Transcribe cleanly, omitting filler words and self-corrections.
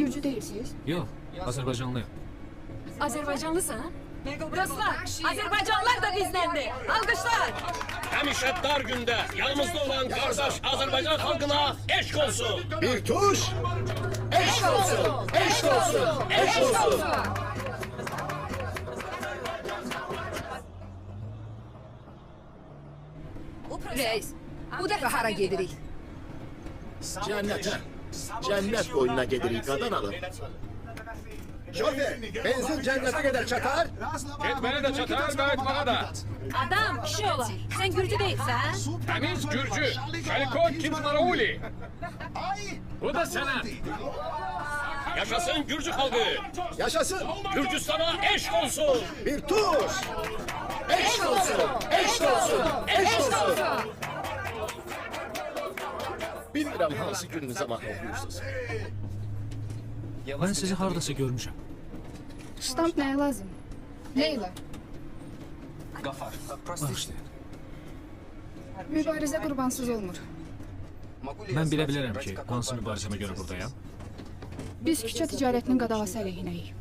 Gürcü değilsiniz. Yok, Azerbaycanlıyım. Azerbaycanlısan? Dostlar, Azerbaycanlılar da bizdendi. Alkışlar. Həmişə dar gündə yanımızda olan qardaş Azərbaycan xalqına eşq olsun. Bir tuş. Eşk olsun. Eşk olsun. Eşk olsun. Reis, bu dəfə hara gedirik? Cennete. Cennet boyuna gedirik kadın alın. Şoför, benzin cennete kadar çatar. Getməli də çatar, qayıtmağa da. Adam, kişi ola. Sen Gürcü değilsen. Təmiz Gürcü, Şaliko Kimtmarauli. Bu da sənə. Yaşasın Gürcü xalqı. Yaşasın. Gürcüstana eşq olsun. Bir tuş. Eşk olsun. Eşk olsun. Eşk olsun. Bilmirəm hansı gününüzə mahnı oxuyursunuz. Ben sizi hardasa görmüşəm. Stamp nəyə lazım? Leyla, Bağışlayın. mübarizə qurbansız olmur. Mən bilə bilərəm ki, hansı mübarizəmə görə buradayam. Biz küçə ticarətinin qadağası əleyhinəyik.